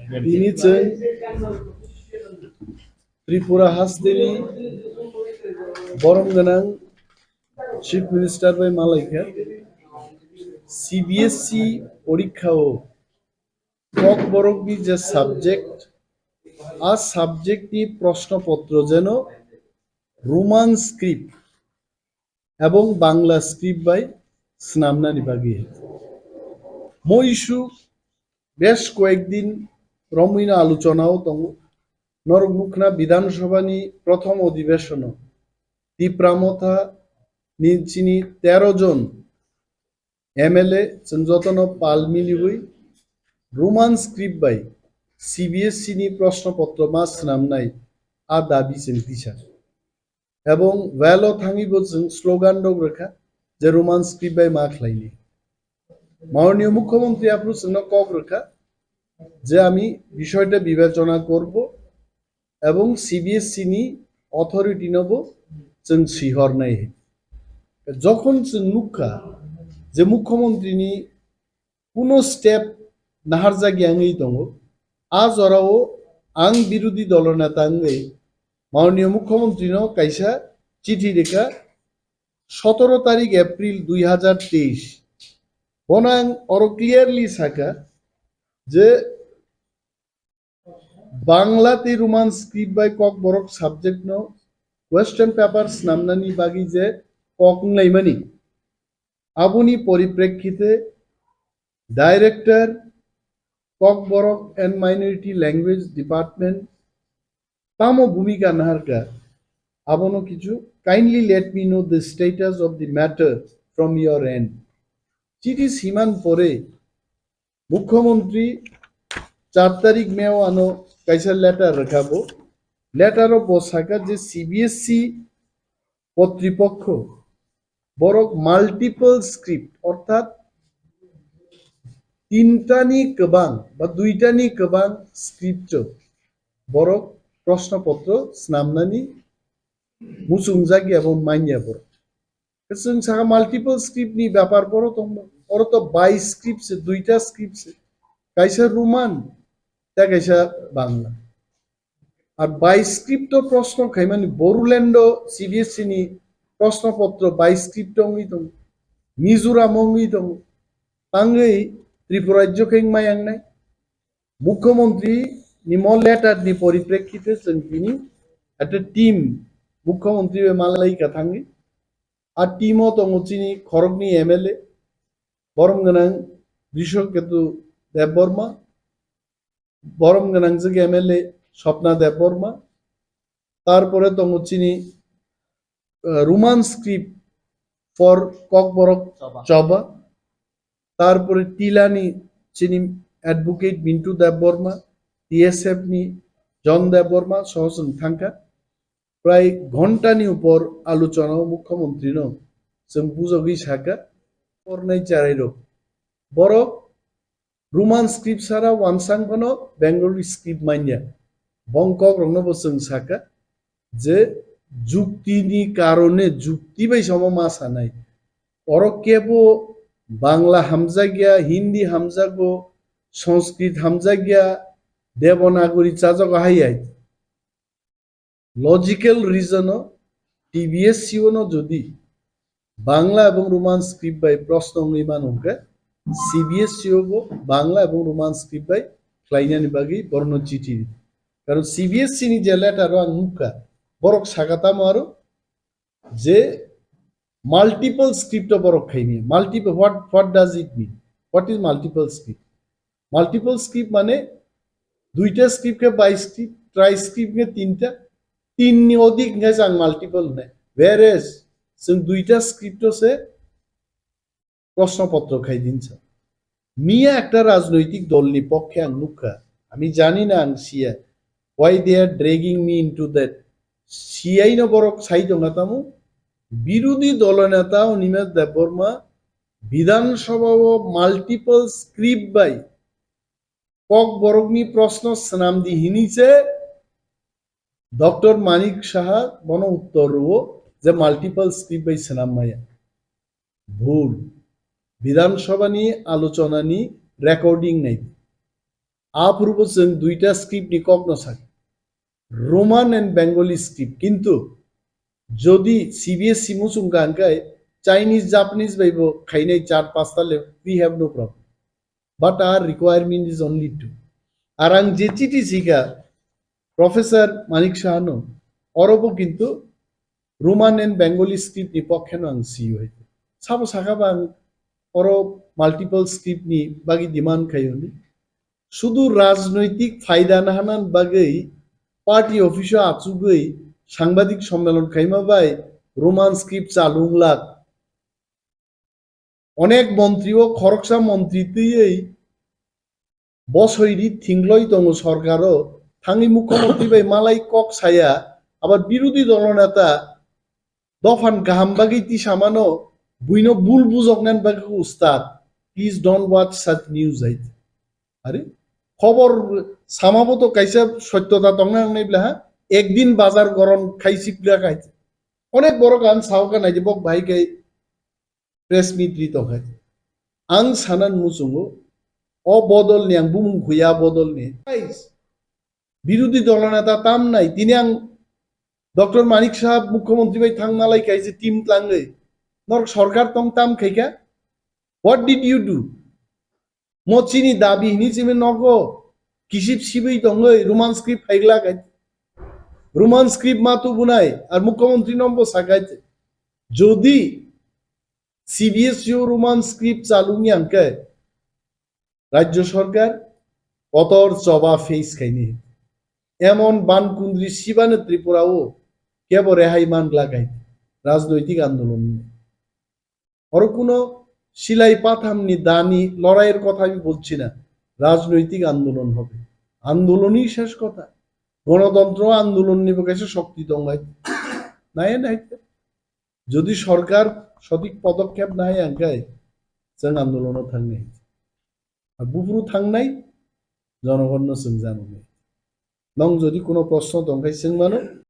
ini ceng Tripura Hastini Borong Ganang Chief Minister by Malaikha CBSE পরীক্ষাও Kokborok bi যে subject আর সাবজেক্টটি প্রশ্নপত্র যেন Roman script এবং Bangla script by স্নামনানি বাগি মইসু বেশ কয়েকদিন রমণীয় আলোচনাও দङ নরমুখনা বিধানসভানি প্রথম অধিবেশন তীব্রামথা নিচিনি 13 জন এমএলএ যতন পাল মিলিবই রোমান স্ক্রিপ্ট বাই সিবিএসই ni প্রশ্নপত্র মাস নামনাই আ দাবি চিন্তিছা এবং ভ্যালো থাঙ্গিব जों স্লোগান রেখা যে রোমান স্ক্রিপ্ট বাই মা খাইনি মাননীয় মুখ্যমন্ত্রী আপনি जोंनो কক রেখা যে আমি বিষয়টা বিবেচনা করব এবং সিবিএসই ni অথরিটি নেব जों সিহরনাই যখন जों নুখা যে মুখ্যমন্ত্রী ni কোনো স্টেপ নাহার জায়গায় দङ আজ ওরাও আং বিরোধী দলনেতা মাননীয় মুখ্যমন্ত্রী কাইসা চিঠি রেখা 17 তারিখ এপ্রিল 2023 বনাং অর ক্লিয়ারলি সাকা যে বাংলাতে রোমান স্ক্রিপ্ট বাই kokborok সাবজেক্ট নো ওয়েস্টার্ন পেপারস নামনানি বাগি যে ককংলাইমানি আবুনি পরিপ্রেক্ষিতে director kokborok and minority language department tamo bhumika naharka abono kichu kindly let me know the status of the matter from your end চিঠি সীমান পরে মুখ্যমন্ত্রী 4 তারিখ মেও আনো কাইসা লেটার রাখাবো লেটারও বসাকা যে সিবিএসই কর্তৃপক্ষ বরক মাল্টিপল স্ক্রিপ্ট অর্থাৎ তিনটানি কবাং বা দুইটানি কবাং স্ক্রিপ্ট বরক প্রশ্নপত্র স্নামনানি মুসুংজাগি এবং মাইনিয়া বড় जों सागा মাল্টিপল স্ক্রিপ্ট নি ব্যাপার বড় তোমরা ওর তো 22 স্ক্রিপ্ট দুইটা স্ক্রিপ্ট কাইসা রোমান তা কাইসা বাংলা আর 22 স্ক্রিপ্ট প্রশ্ন খাই মানে বড়ুল্যান্ড সিবিএসই নি প্রশ্নপত্র 22 স্ক্রিপ্ট অঙ্গি তো মিজোরাম অঙ্গি তো তাঙ্গই ত্রিপুরা রাজ্য কেং মায়াং নাই মুখ্যমন্ত্রী নিমল লেটার নি পরিপ্রেক্ষিতে जों তিনি একটা টিম মুখ্যমন্ত্রী মালাইকা থাঙ্গি আর টিমও তো চিনি খড়গনি এমএলএ বরম গনাং ঋষকেতু দেববর্মা বরম গনাং যে এমএলএ স্বপ্না দেববর্মা তারপরে তো চিনি রোমান স্ক্রিপ্ট ফর kokborok চবা তারপরে টিলানি চিনি অ্যাডভোকেট মিন্টু দেববর্মা টিএসএফ নি জন দেববর্মা সহসন থাঙ্কা প্রায় ঘন্টানি উপর আলোচনা মুখ্যমন্ত্রী जों বুঝগি সাকা পরনাই চারাইরো বড় রোমান স্ক্রিপ্ট সারা ওয়ানসাং বনো বেঙ্গলি স্ক্রিপ্ট মাইনিয়া বংকক রংনব जों সাকা যে যুক্তিনি কারণে যুক্তি বাই সম মাসা নাই অরকেবো বাংলা হামজাগিয়া হিন্দি হামজাগো সংস্কৃত হামজাগিয়া দেবনাগরী চাজগ হাইয়াই লজিক্যাল রিজন টিবিএসসিও যদি বাংলা এবং রোমান স্ক্রিপ্ট বাই প্রশ্ন নির্মাণ হোক সিবিএসসিও বাংলা এবং রোমান স্ক্রিপ্ট বাই খ্লাইনানি বাগি বর্ণ চিঠি কারণ সিবিএসসি নি যে লেটার আং মুখা বরক সাগাতাম আরো যে মাল্টিপল স্ক্রিপ্ট বরক খাইনি multiple what does it mean what is multiple script multiple script মানে দুইটা স্ক্রিপ্টকে 22 স্ক্রিপ্ট ট্রাই স্ক্রিপ্টকে তিনটা তিন অধিক আং মাল্টিপল নেই whereas जों দুইটা স্ক্রিপ্ট সে প্রশ্নপত্র খাই দিনছে মিয়া একটা রাজনৈতিক দল নি পক্ষে আং নুখা আমি জানি না আং সিয়া why they are dragging me into that সিয়াই ন বরক সাই দঙাতামু বিরোধী দলনেতা অনিমেষ দেববর্মা বিধানসভা মাল্টিপল স্ক্রিপ্ট বাই kokborok ni প্রশ্ন স্নাম দি হিনিছে ডক্টর মানিক সাহা বন উত্তর যে মাল্টিপল স্ক্রিপ্ট বাই স্নাম মায়া ভুল বিধানসভা নি আলোচনা নি রেকর্ডিং নাই आपरुबो जों दुईटा स्क्रिप्टनि कग्न sak Roman and Bengali script किंतु যদি সিবিএসই মুসুং গানকাই চাইনিজ জাপানিজ বাইব খাইনাই 4-5টা লে we have no problem but our requirement is only two আর আং যে চিঠি শিখা প্রফেসর মানিক শাহানো অরবো কিন্তু রোমান এন্ড বেঙ্গলি স্ক্রিপ্ট নি পক্ষে আং সিও হইতে সাবো সাকাবা আং অর মাল্টিপল স্ক্রিপ্ট নি বাগি ডিমান্ড খাইনি শুধু রাজনৈতিক ফায়দা নাহানান বাগৈ পার্টি অফিসে আচুগৈ সাংবাদিক সম্মেলন খাইমা বাই রোমান স্ক্রিপ্ট চালুংলাক অনেক মন্ত্রী ও খরকসা মন্ত্রীতেই বছরই থিংলই দङ সরকারও থাঙ্গি মুখ্যমন্ত্রী বাই মালাই কক ছায়া আবার বিরোধী দলনেতা দফান গাহাম বাগি তি সামানো বুইনো বুল বুজগনান বাগি উস্তাদ please don't watch such news আইত আরে খবর সামাবত কাইসা সত্যতা দংনা নাইবলা একদিন বাজার গরম খাইছিপলা খাইছে অনেক বড় গান সাওকা নাই যে বক ভাই গাই প্রেস মিট রিত খাই আং সানান মুসুঙ্গো অবদল নি আং বুমুং খুয়া বদল নি বিরোধী দলনেতা তাম নাই তিনি আং ডক্টর মানিক সাহেব মুখ্যমন্ত্রী ভাই থাং মালাই খাইছে টিম ক্লাঙ্গৈ নর সরকার তং তাম খাইকা হোয়াট ডিড ইউ ডু মচিনি দাবি হিনি চিমে নগো কিসিপ সিবই দङৈ রোমান স্ক্রিপ্ট ফাইগলা গাই রোমান স্ক্রিপ্ট মাতু বুনাই আর মুখ্যমন্ত্রী নম্বর সাগাইতে যদি সিবিএসইউ রোমান স্ক্রিপ্ট চালুনি আঙ্কে রাজ্য সরকার কতর চবা ফেস খাইনি এমন বানকুন্দ্রি শিবানে ত্রিপুরাও কেবল রেহাই মান লাগাই রাজনৈতিক আন্দোলন আর কোনো সিলাই পাথামনি দানি লড়াইয়ের কথা আমি বলছি না রাজনৈতিক আন্দোলন হবে আন্দোলনই শেষ কথা গণতন্ত্র আন্দোলন নিব গেছে শক্তি দঙ্গাই নাই নাই যদি সরকার সঠিক পদক্ষেপ নাই আঙ্কাই जों আন্দোলনও থাংনাই আর বুপুরু থাংনাই জনগণ जों জানো নং যদি কোনো প্রশ্ন দঙ্গাই जों মানো